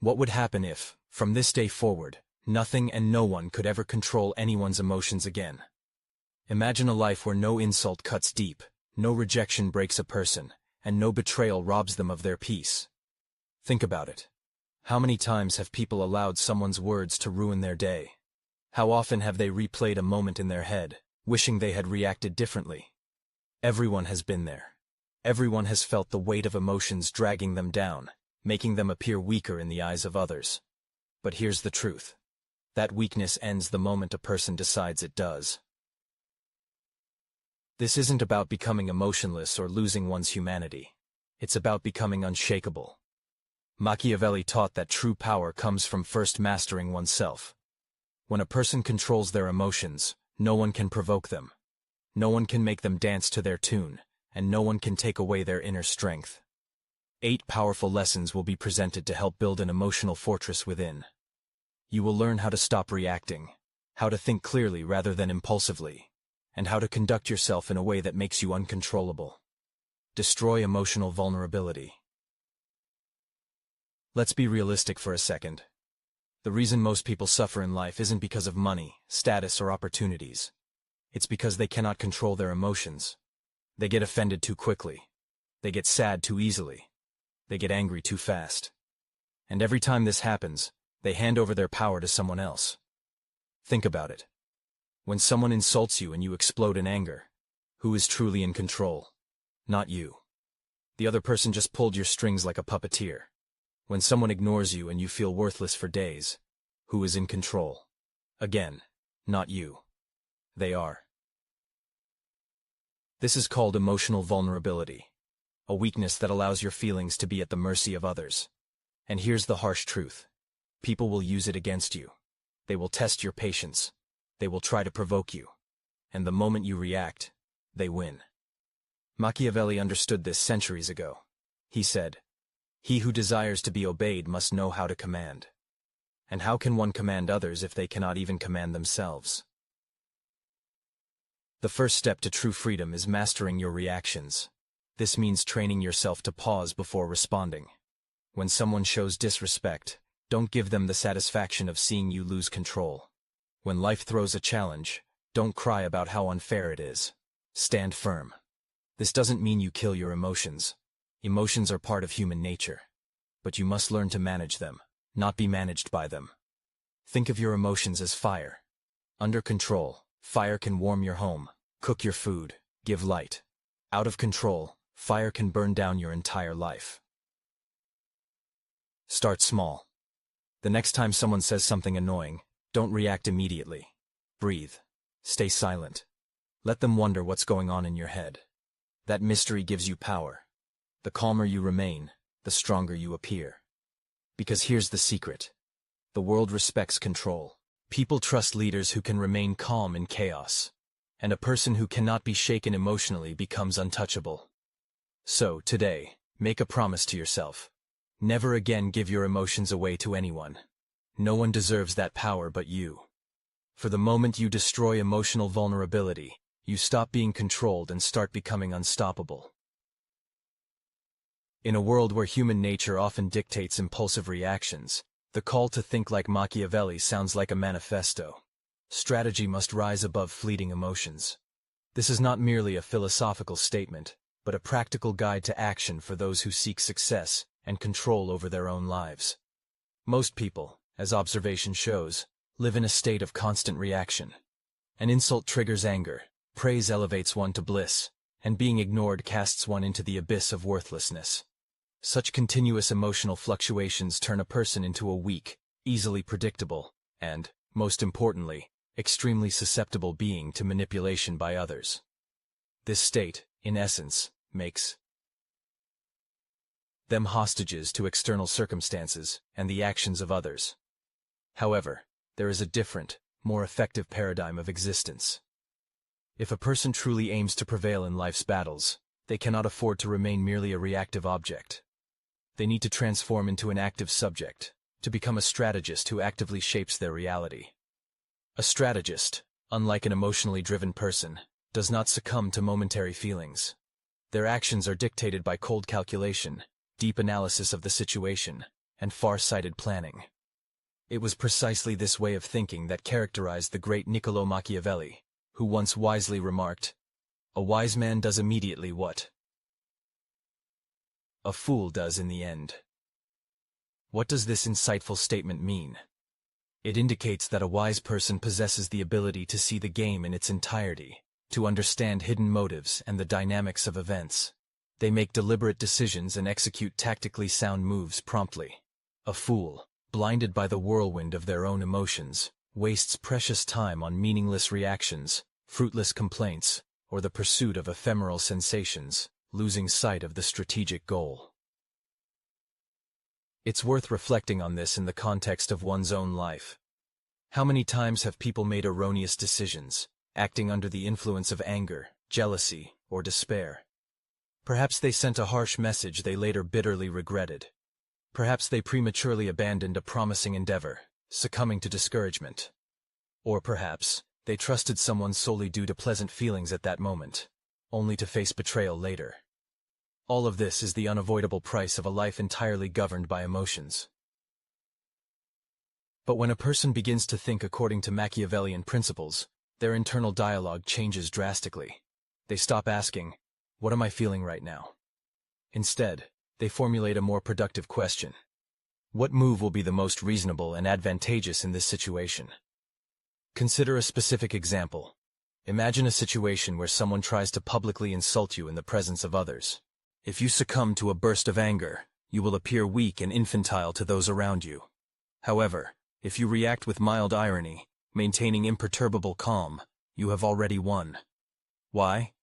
What would happen if, from this day forward, nothing and no one could ever control anyone's emotions again? Imagine a life where no insult cuts deep, no rejection breaks a person, and no betrayal robs them of their peace. Think about it. How many times have people allowed someone's words to ruin their day? How often have they replayed a moment in their head, wishing they had reacted differently? Everyone has been there. Everyone has felt the weight of emotions dragging them down, making them appear weaker in the eyes of others. But here's the truth. That weakness ends the moment a person decides it does. This isn't about becoming emotionless or losing one's humanity. It's about becoming unshakable. Machiavelli taught that true power comes from first mastering oneself. When a person controls their emotions, no one can provoke them. No one can make them dance to their tune, and no one can take away their inner strength. 8 powerful lessons will be presented to help build an emotional fortress within. You will learn how to stop reacting, how to think clearly rather than impulsively, and how to conduct yourself in a way that makes you uncontrollable. Destroy emotional vulnerability. Let's be realistic for a second. The reason most people suffer in life isn't because of money, status, or opportunities. It's because they cannot control their emotions. They get offended too quickly. They get sad too easily. They get angry too fast. And every time this happens, they hand over their power to someone else. Think about it. When someone insults you and you explode in anger, who is truly in control? Not you. The other person just pulled your strings like a puppeteer. When someone ignores you and you feel worthless for days, who is in control? Again, not you. They are. This is called emotional vulnerability, a weakness that allows your feelings to be at the mercy of others. And here's the harsh truth. People will use it against you. They will test your patience. They will try to provoke you. And the moment you react, they win. Machiavelli understood this centuries ago. He said, "He who desires to be obeyed must know how to command." And how can one command others if they cannot even command themselves? The first step to true freedom is mastering your reactions. This means training yourself to pause before responding. When someone shows disrespect, don't give them the satisfaction of seeing you lose control. When life throws a challenge, don't cry about how unfair it is. Stand firm. This doesn't mean you kill your emotions. Emotions are part of human nature. But you must learn to manage them, not be managed by them. Think of your emotions as fire. Under control, fire can warm your home, cook your food, give light. Out of control, fire can burn down your entire life. Start small. The next time someone says something annoying, don't react immediately. Breathe. Stay silent. Let them wonder what's going on in your head. That mystery gives you power. The calmer you remain, the stronger you appear. Because here's the secret. The world respects control. People trust leaders who can remain calm in chaos. And a person who cannot be shaken emotionally becomes untouchable. So, today, make a promise to yourself. Never again give your emotions away to anyone. No one deserves that power but you. For the moment you destroy emotional vulnerability, you stop being controlled and start becoming unstoppable. In a world where human nature often dictates impulsive reactions, the call to think like Machiavelli sounds like a manifesto. Strategy must rise above fleeting emotions. This is not merely a philosophical statement, but a practical guide to action for those who seek success and control over their own lives. Most people, as observation shows, live in a state of constant reaction. An insult triggers anger, praise elevates one to bliss, and being ignored casts one into the abyss of worthlessness. Such continuous emotional fluctuations turn a person into a weak, easily predictable, and, most importantly, extremely susceptible being to manipulation by others. This state, in essence, makes them hostages to external circumstances and the actions of others. However, there is a different, more effective paradigm of existence. If a person truly aims to prevail in life's battles, they cannot afford to remain merely a reactive object. They need to transform into an active subject, to become a strategist who actively shapes their reality. A strategist, unlike an emotionally driven person, does not succumb to momentary feelings. Their actions are dictated by cold calculation, deep analysis of the situation, and far-sighted planning. It was precisely this way of thinking that characterized the great Niccolò Machiavelli, who once wisely remarked, "A wise man does immediately what a fool does in the end." What does this insightful statement mean? It indicates that a wise person possesses the ability to see the game in its entirety, to understand hidden motives and the dynamics of events. They make deliberate decisions and execute tactically sound moves promptly. A fool, blinded by the whirlwind of their own emotions, wastes precious time on meaningless reactions, fruitless complaints, or the pursuit of ephemeral sensations, losing sight of the strategic goal. It's worth reflecting on this in the context of one's own life. How many times have people made erroneous decisions, acting under the influence of anger, jealousy, or despair? Perhaps they sent a harsh message they later bitterly regretted. Perhaps they prematurely abandoned a promising endeavor, succumbing to discouragement. Or perhaps they trusted someone solely due to pleasant feelings at that moment, only to face betrayal later. All of this is the unavoidable price of a life entirely governed by emotions. But when a person begins to think according to Machiavellian principles, their internal dialogue changes drastically. They stop asking, "What am I feeling right now?" Instead, they formulate a more productive question. What move will be the most reasonable and advantageous in this situation? Consider a specific example. Imagine a situation where someone tries to publicly insult you in the presence of others. If you succumb to a burst of anger, you will appear weak and infantile to those around you. However, if you react with mild irony, maintaining imperturbable calm, you have already won. Why?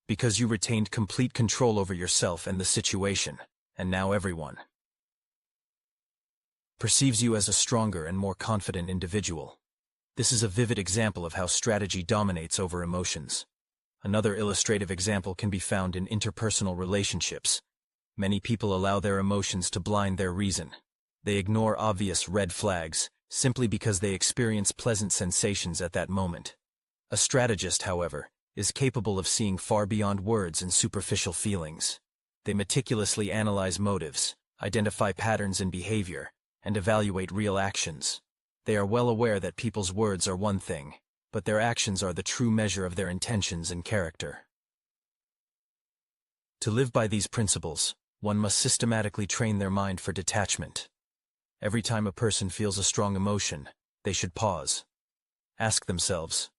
Because you retained complete control over yourself and the situation, and now everyone perceives you as a stronger and more confident individual. This is a vivid example of how strategy dominates over emotions. Another illustrative example can be found in interpersonal relationships. Many people allow their emotions to blind their reason. They ignore obvious red flags, simply because they experience pleasant sensations at that moment. A strategist, however, is capable of seeing far beyond words and superficial feelings. They meticulously analyze motives, identify patterns in behavior, and evaluate real actions. They are well aware that people's words are one thing, but their actions are the true measure of their intentions and character. To live by these principles, one must systematically train their mind for detachment. Every time a person feels a strong emotion, they should pause. Ask themselves,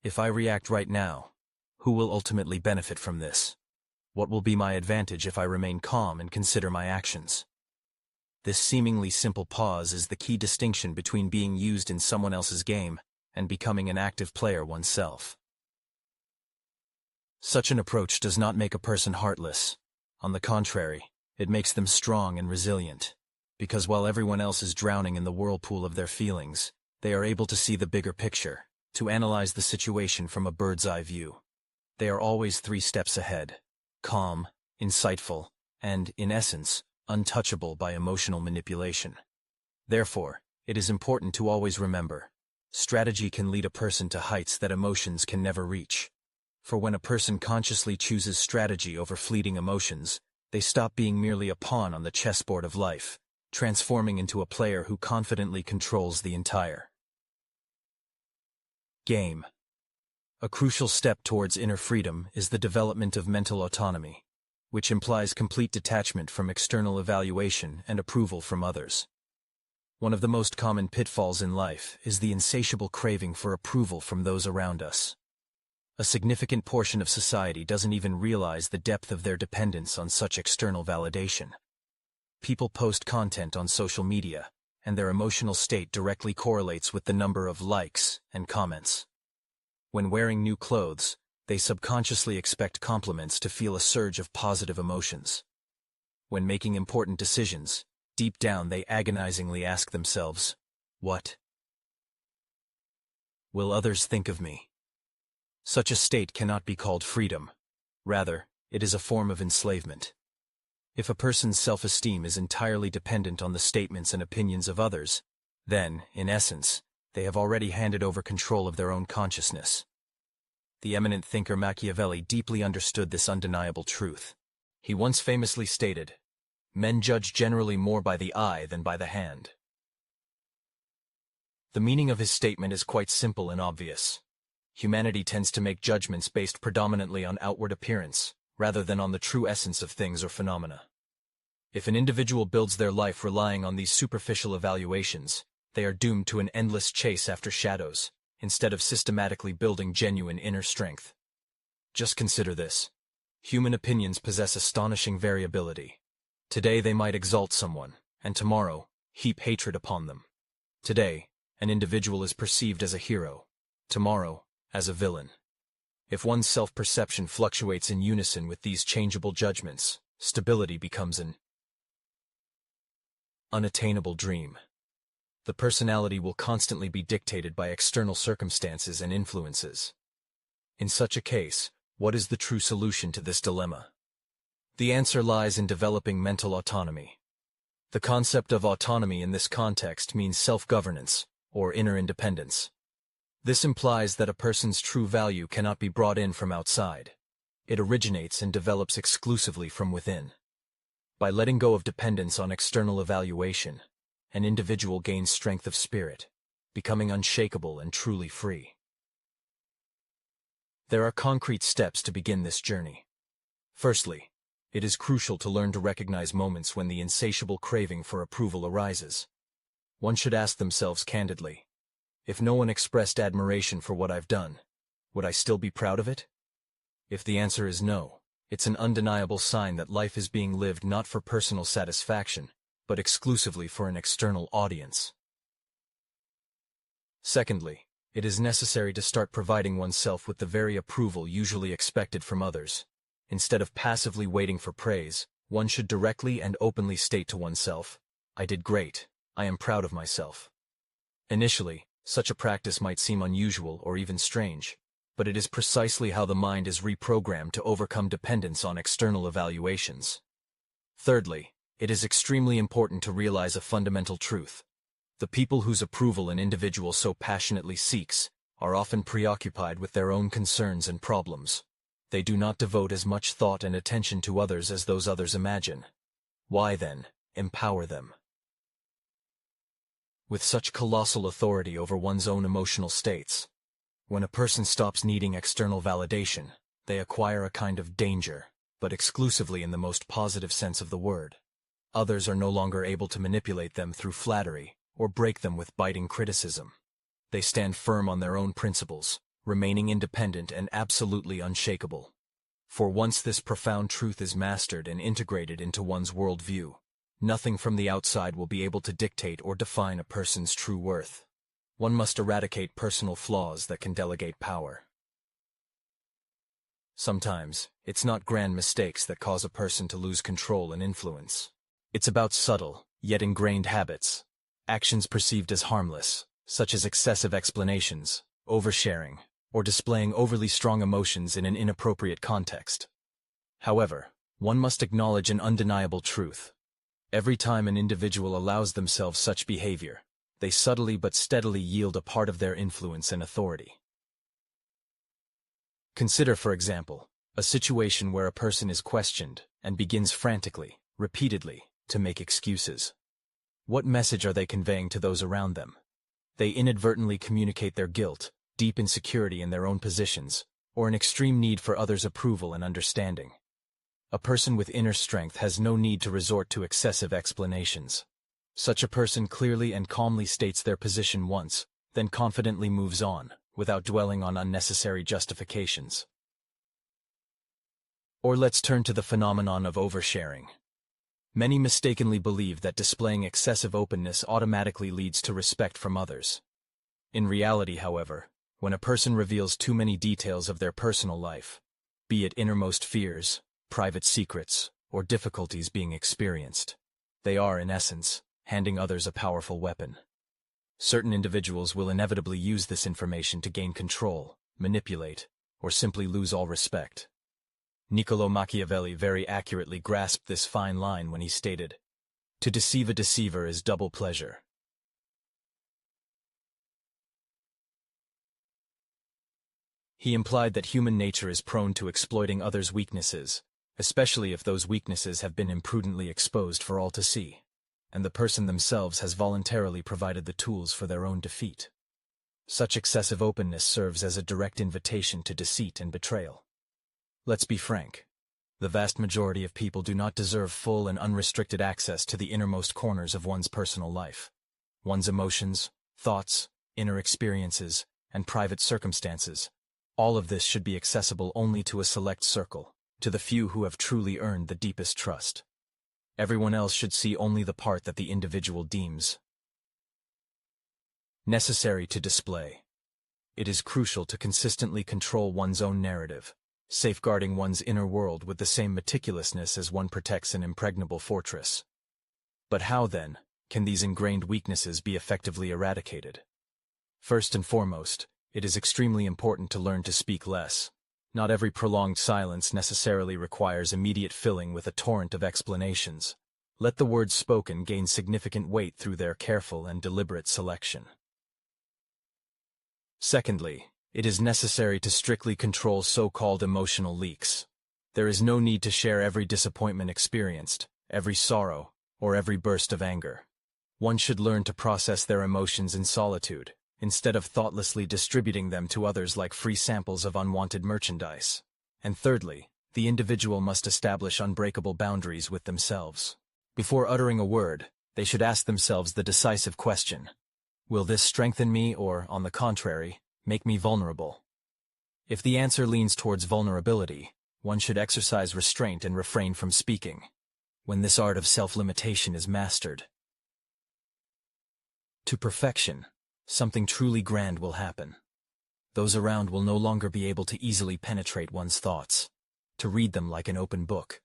if I react right now, who will ultimately benefit from this? What will be my advantage if I remain calm and consider my actions? This seemingly simple pause is the key distinction between being used in someone else's game and becoming an active player oneself. Such an approach does not make a person heartless. On the contrary, it makes them strong and resilient. Because while everyone else is drowning in the whirlpool of their feelings, they are able to see the bigger picture, to analyze the situation from a bird's-eye view. They are always 3 steps ahead, calm, insightful, and, in essence, untouchable by emotional manipulation. Therefore, it is important to always remember, strategy can lead a person to heights that emotions can never reach. For when a person consciously chooses strategy over fleeting emotions, they stop being merely a pawn on the chessboard of life, transforming into a player who confidently controls the entire game. A crucial step towards inner freedom is the development of mental autonomy, which implies complete detachment from external evaluation and approval from others. One of the most common pitfalls in life is the insatiable craving for approval from those around us. A significant portion of society doesn't even realize the depth of their dependence on such external validation. People post content on social media, and their emotional state directly correlates with the number of likes and comments. When wearing new clothes, they subconsciously expect compliments to feel a surge of positive emotions. When making important decisions, deep down they agonizingly ask themselves, "What will others think of me?" Such a state cannot be called freedom. Rather, it is a form of enslavement. If a person's self-esteem is entirely dependent on the statements and opinions of others, then, in essence, they have already handed over control of their own consciousness. The eminent thinker Machiavelli deeply understood this undeniable truth. He once famously stated, Men judge generally more by the eye than by the hand. The meaning of his statement is quite simple and obvious. Humanity tends to make judgments based predominantly on outward appearance, rather than on the true essence of things or phenomena. If an individual builds their life relying on these superficial evaluations, they are doomed to an endless chase after shadows, instead of systematically building genuine inner strength. Just consider this. Human opinions possess astonishing variability. Today they might exalt someone, and tomorrow, heap hatred upon them. Today, an individual is perceived as a hero, tomorrow, as a villain. If one's self-perception fluctuates in unison with these changeable judgments, stability becomes an unattainable dream. The personality will constantly be dictated by external circumstances and influences. In such a case, what is the true solution to this dilemma? The answer lies in developing mental autonomy. The concept of autonomy in this context means self-governance, or inner independence. This implies that a person's true value cannot be brought in from outside. It originates and develops exclusively from within. By letting go of dependence on external evaluation, an individual gains strength of spirit, becoming unshakable and truly free. There are concrete steps to begin this journey. Firstly, it is crucial to learn to recognize moments when the insatiable craving for approval arises. One should ask themselves candidly, if no one expressed admiration for what I've done, would I still be proud of it? If the answer is no, it's an undeniable sign that life is being lived not for personal satisfaction, but exclusively for an external audience. Secondly, it is necessary to start providing oneself with the very approval usually expected from others. Instead of passively waiting for praise, one should directly and openly state to oneself, I did great, I am proud of myself. Initially, such a practice might seem unusual or even strange, but it is precisely how the mind is reprogrammed to overcome dependence on external evaluations. Thirdly, it is extremely important to realize a fundamental truth. The people whose approval an individual so passionately seeks are often preoccupied with their own concerns and problems. They do not devote as much thought and attention to others as those others imagine. Why, then, empower them? With such colossal authority over one's own emotional states, when a person stops needing external validation, they acquire a kind of danger, but exclusively in the most positive sense of the word. Others are no longer able to manipulate them through flattery, or break them with biting criticism. They stand firm on their own principles, remaining independent and absolutely unshakable. For once this profound truth is mastered and integrated into one's worldview, nothing from the outside will be able to dictate or define a person's true worth. One must eradicate personal flaws that can delegate power. Sometimes, it's not grand mistakes that cause a person to lose control and influence. It's about subtle, yet ingrained habits. Actions perceived as harmless, such as excessive explanations, oversharing, or displaying overly strong emotions in an inappropriate context. However, one must acknowledge an undeniable truth. Every time an individual allows themselves such behavior, they subtly but steadily yield a part of their influence and authority. Consider, for example, a situation where a person is questioned and begins frantically, repeatedly, to make excuses. What message are they conveying to those around them? They inadvertently communicate their guilt, deep insecurity in their own positions, or an extreme need for others' approval and understanding. A person with inner strength has no need to resort to excessive explanations. Such a person clearly and calmly states their position once, then confidently moves on, without dwelling on unnecessary justifications. Or let's turn to the phenomenon of oversharing. Many mistakenly believe that displaying excessive openness automatically leads to respect from others. In reality, however, when a person reveals too many details of their personal life, be it innermost fears, private secrets, or difficulties being experienced, they are, in essence, handing others a powerful weapon. Certain individuals will inevitably use this information to gain control, manipulate, or simply lose all respect. Niccolò Machiavelli very accurately grasped this fine line when he stated, "To deceive a deceiver is double pleasure." He implied that human nature is prone to exploiting others' weaknesses, especially if those weaknesses have been imprudently exposed for all to see, and the person themselves has voluntarily provided the tools for their own defeat. Such excessive openness serves as a direct invitation to deceit and betrayal. Let's be frank. The vast majority of people do not deserve full and unrestricted access to the innermost corners of one's personal life. One's emotions, thoughts, inner experiences, and private circumstances. All of this should be accessible only to a select circle, to the few who have truly earned the deepest trust. Everyone else should see only the part that the individual deems necessary to display. It is crucial to consistently control one's own narrative, safeguarding one's inner world with the same meticulousness as one protects an impregnable fortress. But how, then, can these ingrained weaknesses be effectively eradicated? First and foremost, it is extremely important to learn to speak less. Not every prolonged silence necessarily requires immediate filling with a torrent of explanations. Let the words spoken gain significant weight through their careful and deliberate selection. Secondly, it is necessary to strictly control so-called emotional leaks. There is no need to share every disappointment experienced, every sorrow, or every burst of anger. One should learn to process their emotions in solitude, instead of thoughtlessly distributing them to others like free samples of unwanted merchandise. And thirdly, the individual must establish unbreakable boundaries with themselves. Before uttering a word, they should ask themselves the decisive question: will this strengthen me or, on the contrary, make me vulnerable? If the answer leans towards vulnerability, one should exercise restraint and refrain from speaking. When this art of self-limitation is mastered to perfection, something truly grand will happen. Those around will no longer be able to easily penetrate one's thoughts, to read them like an open book.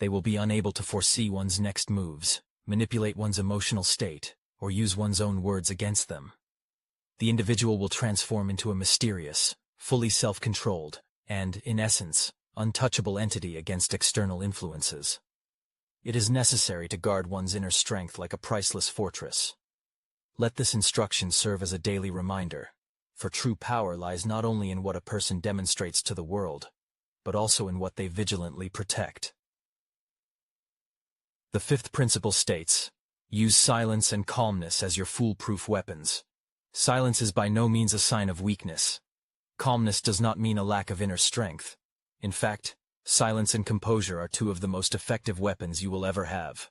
They will be unable to foresee one's next moves, manipulate one's emotional state, or use one's own words against them. The individual will transform into a mysterious, fully self-controlled, and, in essence, untouchable entity against external influences. It is necessary to guard one's inner strength like a priceless fortress. Let this instruction serve as a daily reminder, for true power lies not only in what a person demonstrates to the world, but also in what they vigilantly protect. The fifth principle states, use silence and calmness as your foolproof weapons. Silence is by no means a sign of weakness. Calmness does not mean a lack of inner strength. In fact, silence and composure are two of the most effective weapons you will ever have.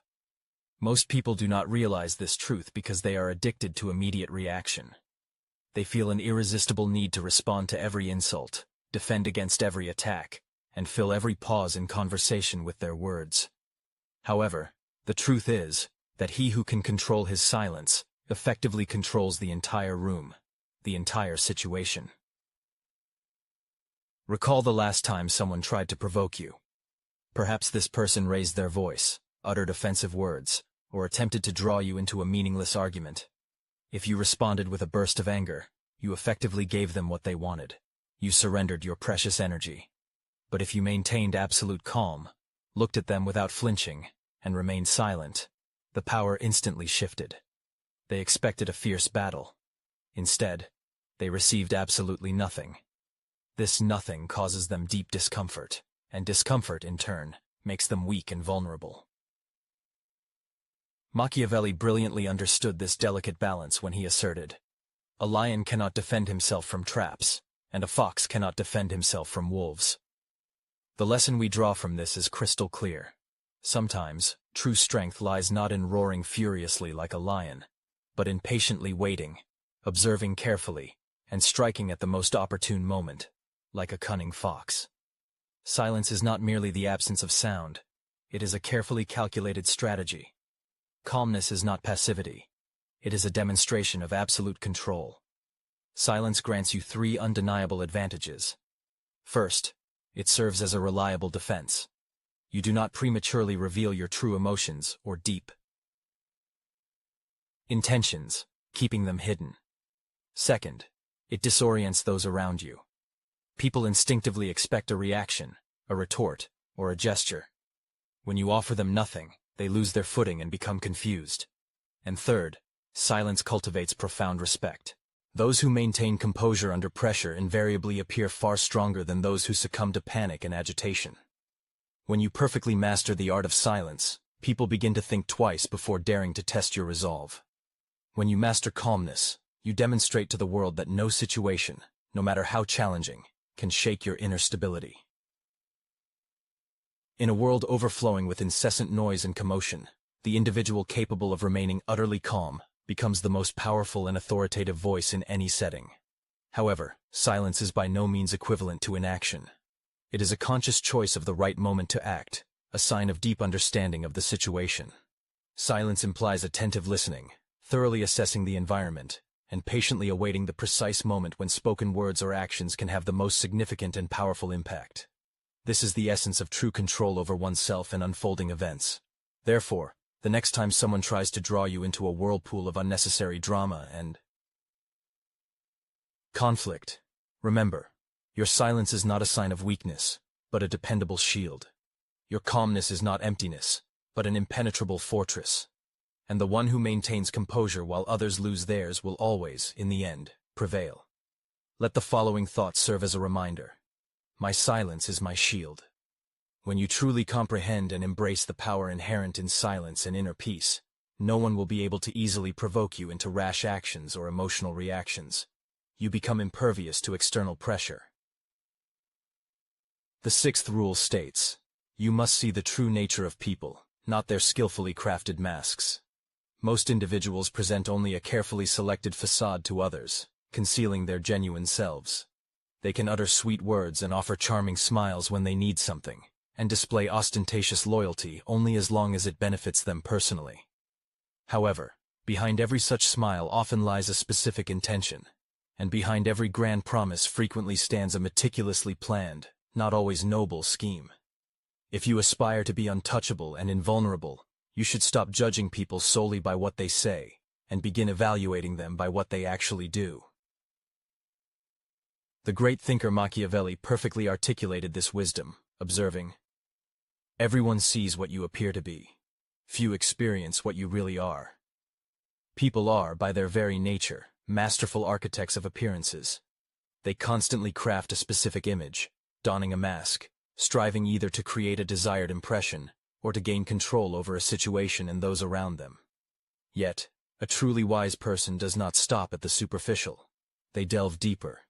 Most people do not realize this truth because they are addicted to immediate reaction. They feel an irresistible need to respond to every insult, defend against every attack, and fill every pause in conversation with their words. However, the truth is that he who can control his silence effectively controls the entire room, the entire situation. Recall the last time someone tried to provoke you. Perhaps this person raised their voice, uttered offensive words, or attempted to draw you into a meaningless argument. If you responded with a burst of anger, you effectively gave them what they wanted. You surrendered your precious energy. But if you maintained absolute calm, looked at them without flinching, and remained silent, the power instantly shifted. They expected a fierce battle. Instead, they received absolutely nothing. This nothing causes them deep discomfort, and discomfort, in turn, makes them weak and vulnerable. Machiavelli brilliantly understood this delicate balance when he asserted, "A lion cannot defend himself from traps, and a fox cannot defend himself from wolves." The lesson we draw from this is crystal clear. Sometimes, true strength lies not in roaring furiously like a lion, but in patiently waiting, observing carefully, and striking at the most opportune moment, like a cunning fox. Silence is not merely the absence of sound, it is a carefully calculated strategy. Calmness is not passivity, it is a demonstration of absolute control. Silence grants you three undeniable advantages. First, it serves as a reliable defense. You do not prematurely reveal your true emotions or deep intentions, keeping them hidden. Second, it disorients those around you. People instinctively expect a reaction, a retort, or a gesture. When you offer them nothing, they lose their footing and become confused. And third, silence cultivates profound respect. Those who maintain composure under pressure invariably appear far stronger than those who succumb to panic and agitation. When you perfectly master the art of silence, people begin to think twice before daring to test your resolve. When you master calmness, you demonstrate to the world that no situation, no matter how challenging, can shake your inner stability. In a world overflowing with incessant noise and commotion, the individual capable of remaining utterly calm becomes the most powerful and authoritative voice in any setting. However, silence is by no means equivalent to inaction. It is a conscious choice of the right moment to act, a sign of deep understanding of the situation. Silence implies attentive listening, thoroughly assessing the environment, and patiently awaiting the precise moment when spoken words or actions can have the most significant and powerful impact. This is the essence of true control over oneself and unfolding events. Therefore, the next time someone tries to draw you into a whirlpool of unnecessary drama and conflict, remember, your silence is not a sign of weakness, but a dependable shield. Your calmness is not emptiness, but an impenetrable fortress. And the one who maintains composure while others lose theirs will always, in the end, prevail. Let the following thoughts serve as a reminder. My silence is my shield. When you truly comprehend and embrace the power inherent in silence and inner peace, no one will be able to easily provoke you into rash actions or emotional reactions. You become impervious to external pressure. The sixth rule states, you must see the true nature of people, not their skillfully crafted masks. Most individuals present only a carefully selected facade to others, concealing their genuine selves. They can utter sweet words and offer charming smiles when they need something, and display ostentatious loyalty only as long as it benefits them personally. However, behind every such smile often lies a specific intention, and behind every grand promise frequently stands a meticulously planned, not always noble scheme. If you aspire to be untouchable and invulnerable, you should stop judging people solely by what they say, and begin evaluating them by what they actually do. The great thinker Machiavelli perfectly articulated this wisdom, observing, "Everyone sees what you appear to be. Few experience what you really are." People are, by their very nature, masterful architects of appearances. They constantly craft a specific image, donning a mask, striving either to create a desired impression or to gain control over a situation and those around them. Yet, a truly wise person does not stop at the superficial. They delve deeper.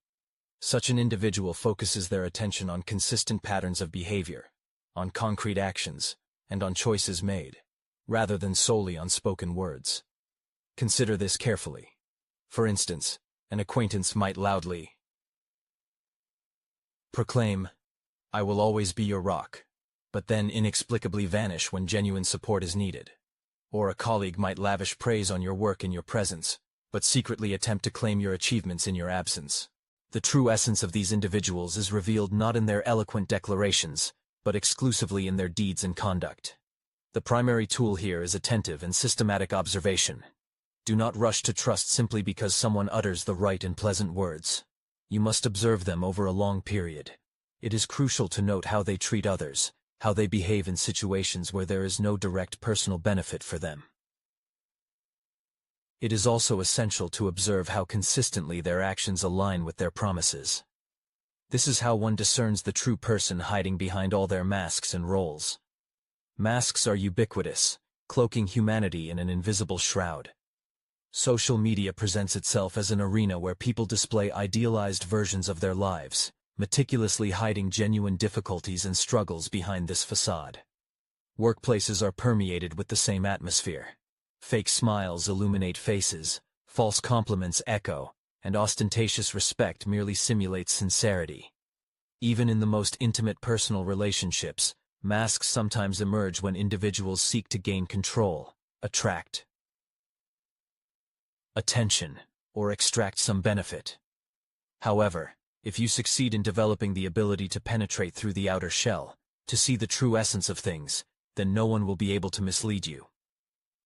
Such an individual focuses their attention on consistent patterns of behavior, on concrete actions, and on choices made, rather than solely on spoken words. Consider this carefully. For instance, an acquaintance might loudly proclaim, "I will always be your rock," but then inexplicably vanish when genuine support is needed. Or a colleague might lavish praise on your work in your presence, but secretly attempt to claim your achievements in your absence. The true essence of these individuals is revealed not in their eloquent declarations, but exclusively in their deeds and conduct. The primary tool here is attentive and systematic observation. Do not rush to trust simply because someone utters the right and pleasant words. You must observe them over a long period. It is crucial to note how they treat others, how they behave in situations where there is no direct personal benefit for them. It is also essential to observe how consistently their actions align with their promises. This is how one discerns the true person hiding behind all their masks and roles. Masks are ubiquitous, cloaking humanity in an invisible shroud. Social media presents itself as an arena where people display idealized versions of their lives, meticulously hiding genuine difficulties and struggles behind this facade. Workplaces are permeated with the same atmosphere. Fake smiles illuminate faces, false compliments echo, and ostentatious respect merely simulates sincerity. Even in the most intimate personal relationships, masks sometimes emerge when individuals seek to gain control, attract attention, or extract some benefit. However, if you succeed in developing the ability to penetrate through the outer shell, to see the true essence of things, then no one will be able to mislead you.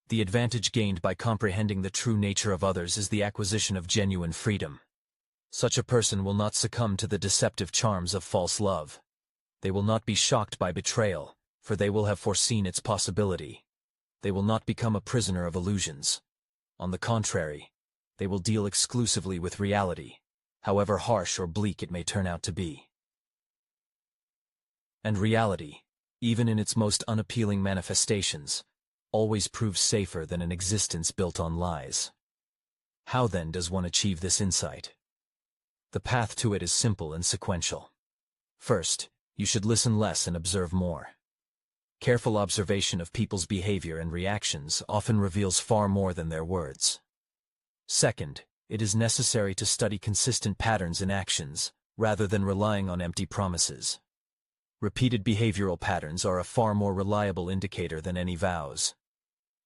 The advantage gained by comprehending the true nature of others is the acquisition of genuine freedom. Such a person will not succumb to the deceptive charms of false love. They will not be shocked by betrayal, for they will have foreseen its possibility. They will not become a prisoner of illusions. On the contrary, they will deal exclusively with reality, however harsh or bleak it may turn out to be. And reality, even in its most unappealing manifestations, always proves safer than an existence built on lies. How then does one achieve this insight? The path to it is simple and sequential. First, you should listen less and observe more. Careful observation of people's behavior and reactions often reveals far more than their words. Second, it is necessary to study consistent patterns in actions, rather than relying on empty promises. Repeated behavioral patterns are a far more reliable indicator than any vows.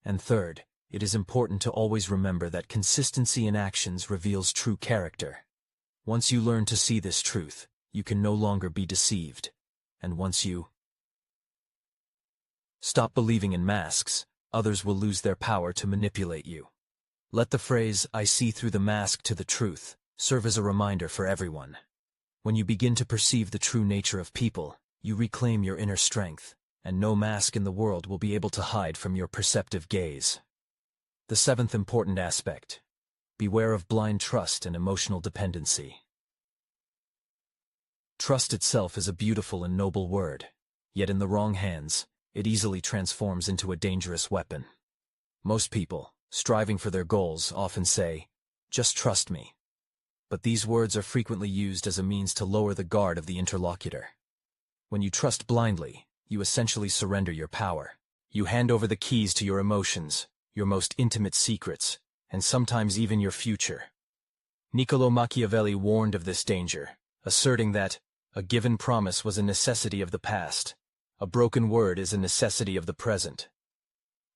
And third, it is important to always remember that consistency in actions reveals true character. Once you learn to see this truth, you can no longer be deceived. And once you stop believing in masks, others will lose their power to manipulate you. Let the phrase, "I see through the mask to the truth," serve as a reminder for everyone. When you begin to perceive the true nature of people, you reclaim your inner strength, and no mask in the world will be able to hide from your perceptive gaze. The seventh important aspect: beware of blind trust and emotional dependency. Trust itself is a beautiful and noble word, yet in the wrong hands, it easily transforms into a dangerous weapon. Most people, striving for their goals, often say, "Just trust me." But these words are frequently used as a means to lower the guard of the interlocutor. When you trust blindly, you essentially surrender your power. You hand over the keys to your emotions, your most intimate secrets, and sometimes even your future. Niccolò Machiavelli warned of this danger, asserting that a given promise was a necessity of the past. A broken word is a necessity of the present.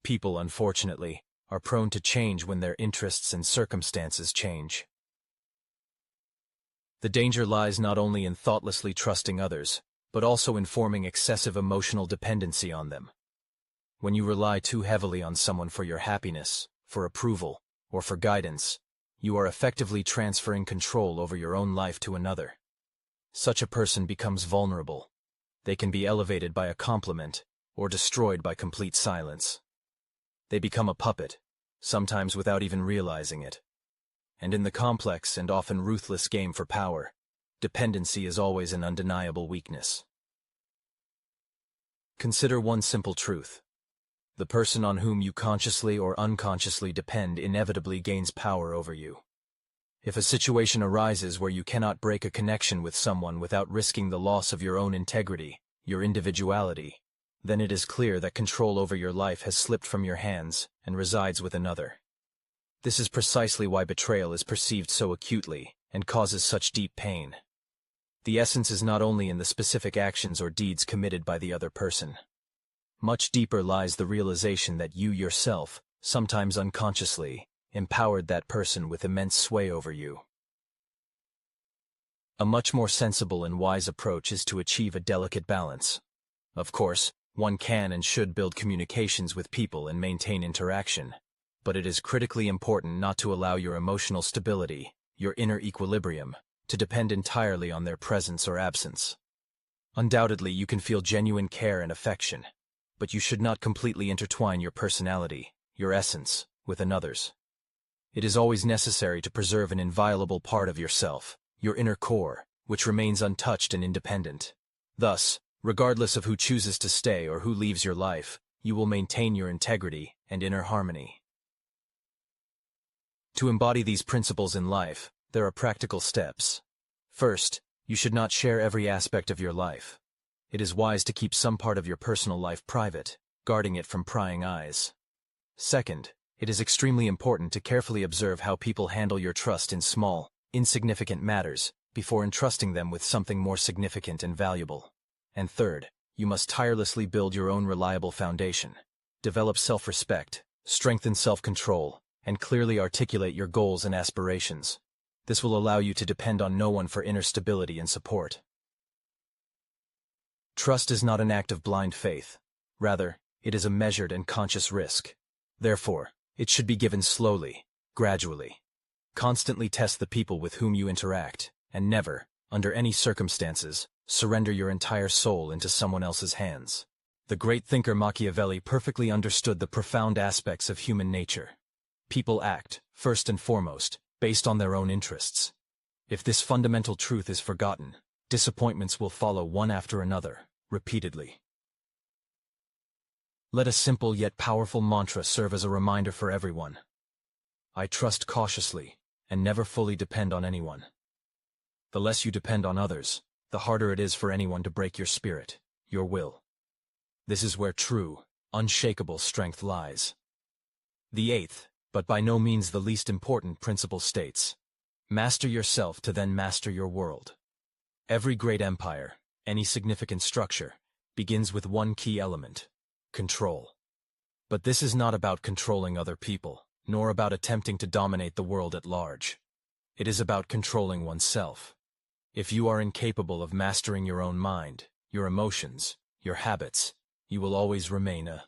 People, unfortunately, are prone to change when their interests and circumstances change. The danger lies not only in thoughtlessly trusting others, but also in forming excessive emotional dependency on them. When you rely too heavily on someone for your happiness, for approval, or for guidance, you are effectively transferring control over your own life to another. Such a person becomes vulnerable. They can be elevated by a compliment, or destroyed by complete silence. They become a puppet, sometimes without even realizing it. And in the complex and often ruthless game for power, dependency is always an undeniable weakness. Consider one simple truth. The person on whom you consciously or unconsciously depend inevitably gains power over you. If a situation arises where you cannot break a connection with someone without risking the loss of your own integrity, your individuality, then it is clear that control over your life has slipped from your hands and resides with another. This is precisely why betrayal is perceived so acutely and causes such deep pain. The essence is not only in the specific actions or deeds committed by the other person. Much deeper lies the realization that you yourself, sometimes unconsciously, empowered that person with immense sway over you. A much more sensible and wise approach is to achieve a delicate balance. Of course, one can and should build communications with people and maintain interaction, but it is critically important not to allow your emotional stability, your inner equilibrium, to depend entirely on their presence or absence. Undoubtedly, you can feel genuine care and affection, but you should not completely intertwine your personality, your essence, with another's. It is always necessary to preserve an inviolable part of yourself, your inner core, which remains untouched and independent. Thus, regardless of who chooses to stay or who leaves your life, you will maintain your integrity and inner harmony. To embody these principles in life, there are practical steps. First, you should not share every aspect of your life. It is wise to keep some part of your personal life private, guarding it from prying eyes. Second, it is extremely important to carefully observe how people handle your trust in small, insignificant matters before entrusting them with something more significant and valuable. And third, you must tirelessly build your own reliable foundation. Develop self-respect, strengthen self-control, and clearly articulate your goals and aspirations. This will allow you to depend on no one for inner stability and support. Trust is not an act of blind faith. Rather, it is a measured and conscious risk. Therefore, it should be given slowly, gradually. Constantly test the people with whom you interact, and never, under any circumstances, surrender your entire soul into someone else's hands. The great thinker Machiavelli perfectly understood the profound aspects of human nature. People act, first and foremost, based on their own interests. If this fundamental truth is forgotten, disappointments will follow one after another, repeatedly. Let a simple yet powerful mantra serve as a reminder for everyone. I trust cautiously, and never fully depend on anyone. The less you depend on others, the harder it is for anyone to break your spirit, your will. This is where true, unshakable strength lies. The eighth, but by no means the least important principle states, master yourself to then master your world. Every great empire, any significant structure, begins with one key element: control. But this is not about controlling other people, nor about attempting to dominate the world at large. It is about controlling oneself. If you are incapable of mastering your own mind, your emotions, your habits, you will always remain a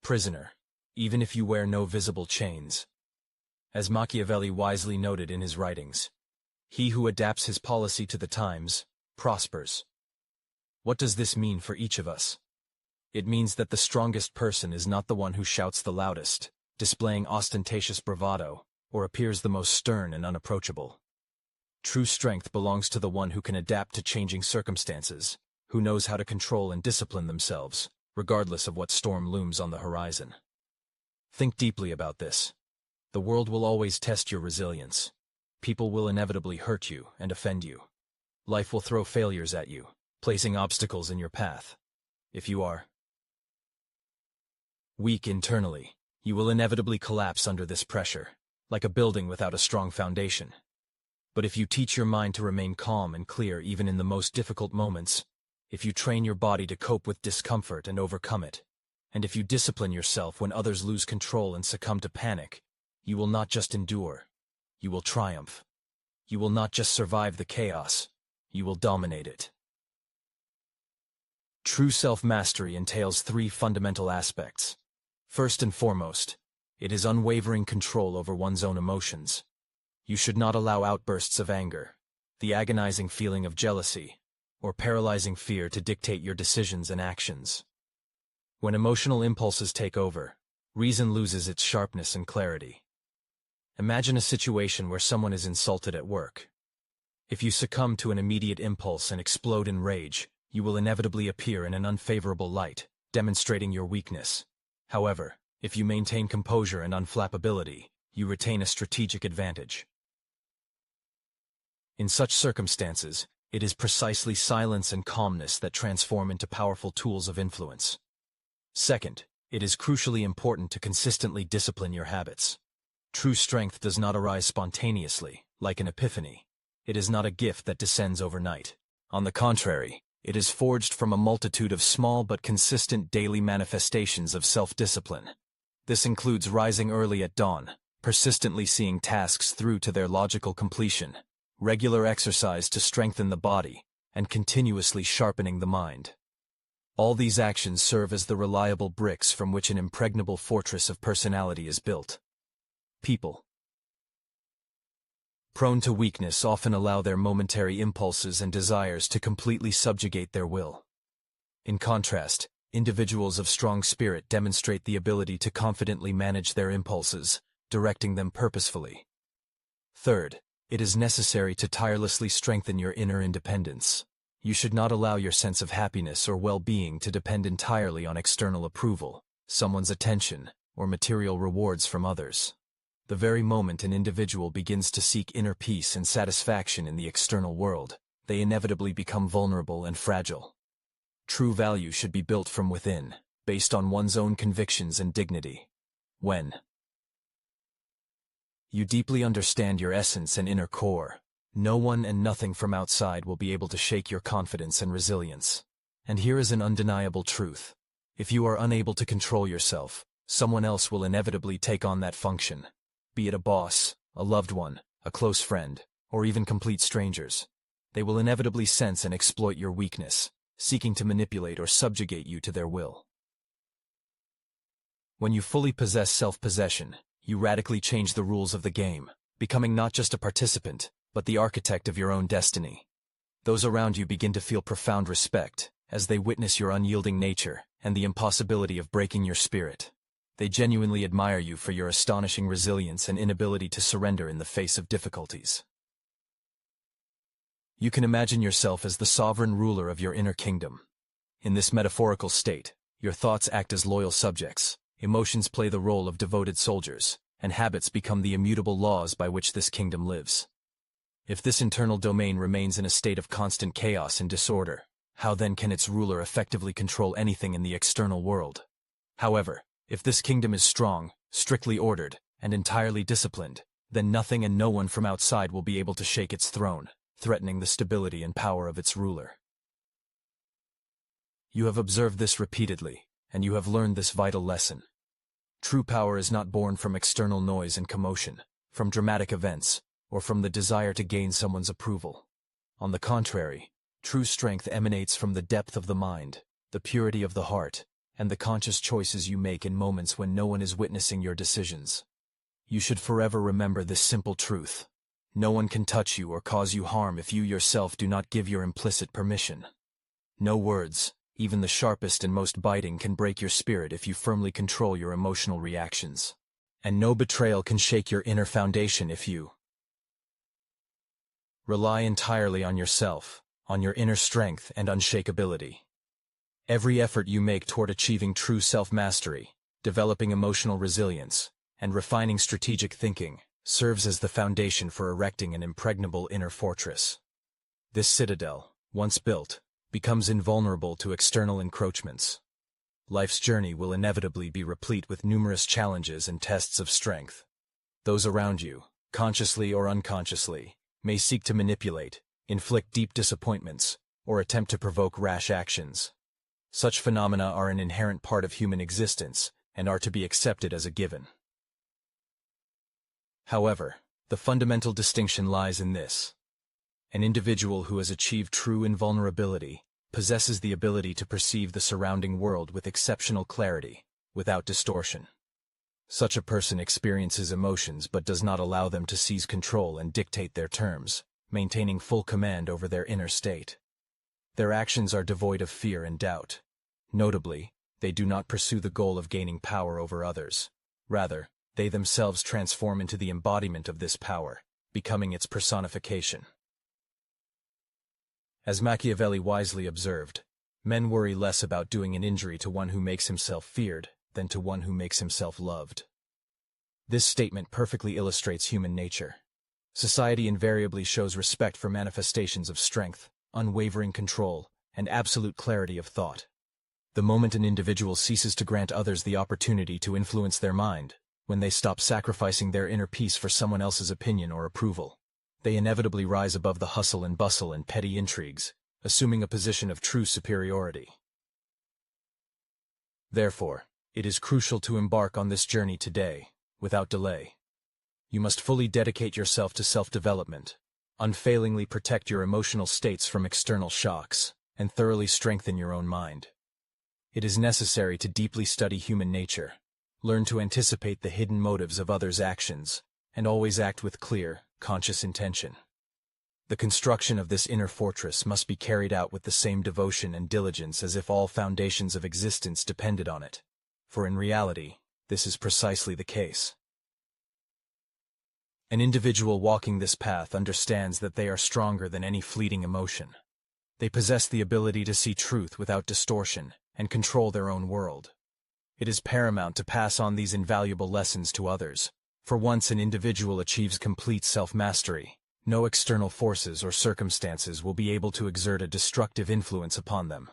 prisoner, even if you wear no visible chains. As Machiavelli wisely noted in his writings, he who adapts his policy to the times, prospers. What does this mean for each of us? It means that the strongest person is not the one who shouts the loudest, displaying ostentatious bravado, or appears the most stern and unapproachable. True strength belongs to the one who can adapt to changing circumstances, who knows how to control and discipline themselves, regardless of what storm looms on the horizon. Think deeply about this. The world will always test your resilience. People will inevitably hurt you and offend you. Life will throw failures at you, placing obstacles in your path. If you are weak internally, you will inevitably collapse under this pressure, like a building without a strong foundation. But if you teach your mind to remain calm and clear even in the most difficult moments, if you train your body to cope with discomfort and overcome it, and if you discipline yourself when others lose control and succumb to panic, you will not just endure, you will triumph. You will not just survive the chaos, you will dominate it. True self-mastery entails three fundamental aspects. First and foremost, it is unwavering control over one's own emotions. You should not allow outbursts of anger, the agonizing feeling of jealousy, or paralyzing fear to dictate your decisions and actions. When emotional impulses take over, reason loses its sharpness and clarity. Imagine a situation where someone is insulted at work. If you succumb to an immediate impulse and explode in rage, you will inevitably appear in an unfavorable light, demonstrating your weakness. However, if you maintain composure and unflappability, you retain a strategic advantage. In such circumstances, it is precisely silence and calmness that transform into powerful tools of influence. Second, it is crucially important to consistently discipline your habits. True strength does not arise spontaneously, like an epiphany. It is not a gift that descends overnight. On the contrary, it is forged from a multitude of small but consistent daily manifestations of self-discipline. This includes rising early at dawn, persistently seeing tasks through to their logical completion, regular exercise to strengthen the body, and continuously sharpening the mind. All these actions serve as the reliable bricks from which an impregnable fortress of personality is built. People prone to weakness often allow their momentary impulses and desires to completely subjugate their will. In contrast, individuals of strong spirit demonstrate the ability to confidently manage their impulses, directing them purposefully. Third, it is necessary to tirelessly strengthen your inner independence. You should not allow your sense of happiness or well-being to depend entirely on external approval, someone's attention, or material rewards from others. The very moment an individual begins to seek inner peace and satisfaction in the external world, they inevitably become vulnerable and fragile. True value should be built from within, based on one's own convictions and dignity. When you deeply understand your essence and inner core, no one and nothing from outside will be able to shake your confidence and resilience. And here is an undeniable truth. If you are unable to control yourself, someone else will inevitably take on that function. Be it a boss, a loved one, a close friend, or even complete strangers. They will inevitably sense and exploit your weakness, seeking to manipulate or subjugate you to their will. When you fully possess self-possession, you radically change the rules of the game, becoming not just a participant, but the architect of your own destiny. Those around you begin to feel profound respect, as they witness your unyielding nature and the impossibility of breaking your spirit. They genuinely admire you for your astonishing resilience and inability to surrender in the face of difficulties. You can imagine yourself as the sovereign ruler of your inner kingdom. In this metaphorical state, Your thoughts act as loyal subjects, emotions play the role of devoted soldiers, and habits become the immutable laws by which this kingdom lives. If this internal domain remains in a state of constant chaos and disorder, how then can its ruler effectively control anything in the external world? However, if this kingdom is strong, strictly ordered, and entirely disciplined, then nothing and no one from outside will be able to shake its throne, threatening the stability and power of its ruler. You have observed this repeatedly, and you have learned this vital lesson. True power is not born from external noise and commotion, from dramatic events, or from the desire to gain someone's approval. On the contrary, true strength emanates from the depth of the mind, the purity of the heart, and the conscious choices you make in moments when no one is witnessing your decisions. You should forever remember this simple truth. No one can touch you or cause you harm if you yourself do not give your implicit permission. No words, even the sharpest and most biting, can break your spirit if you firmly control your emotional reactions. And no betrayal can shake your inner foundation if you rely entirely on yourself, on your inner strength and unshakability. Every effort you make toward achieving true self-mastery, developing emotional resilience, and refining strategic thinking serves as the foundation for erecting an impregnable inner fortress. This citadel, once built, becomes invulnerable to external encroachments. Life's journey will inevitably be replete with numerous challenges and tests of strength. Those around you, consciously or unconsciously, may seek to manipulate, inflict deep disappointments, or attempt to provoke rash actions. Such phenomena are an inherent part of human existence and are to be accepted as a given. However, the fundamental distinction lies in this. An individual who has achieved true invulnerability possesses the ability to perceive the surrounding world with exceptional clarity, without distortion. Such a person experiences emotions but does not allow them to seize control and dictate their terms, maintaining full command over their inner state. Their actions are devoid of fear and doubt. Notably, they do not pursue the goal of gaining power over others. Rather, they themselves transform into the embodiment of this power, becoming its personification. As Machiavelli wisely observed, men worry less about doing an injury to one who makes himself feared than to one who makes himself loved. This statement perfectly illustrates human nature. Society invariably shows respect for manifestations of strength, unwavering control, and absolute clarity of thought. The moment an individual ceases to grant others the opportunity to influence their mind, when they stop sacrificing their inner peace for someone else's opinion or approval, they inevitably rise above the hustle and bustle and petty intrigues, assuming a position of true superiority. Therefore, it is crucial to embark on this journey today, without delay. You must fully dedicate yourself to self-development, unfailingly protect your emotional states from external shocks, and thoroughly strengthen your own mind. It is necessary to deeply study human nature, learn to anticipate the hidden motives of others' actions, and always act with clear, conscious intention. The construction of this inner fortress must be carried out with the same devotion and diligence as if all foundations of existence depended on it, for in reality, this is precisely the case. An individual walking this path understands that they are stronger than any fleeting emotion. They possess the ability to see truth without distortion and control their own world. It is paramount to pass on these invaluable lessons to others, for once an individual achieves complete self-mastery, no external forces or circumstances will be able to exert a destructive influence upon them.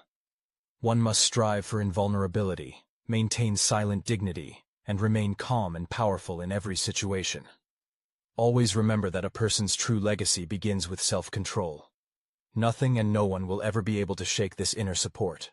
One must strive for invulnerability, maintain silent dignity, and remain calm and powerful in every situation. Always remember that a person's true legacy begins with self-control. Nothing and no one will ever be able to shake this inner support.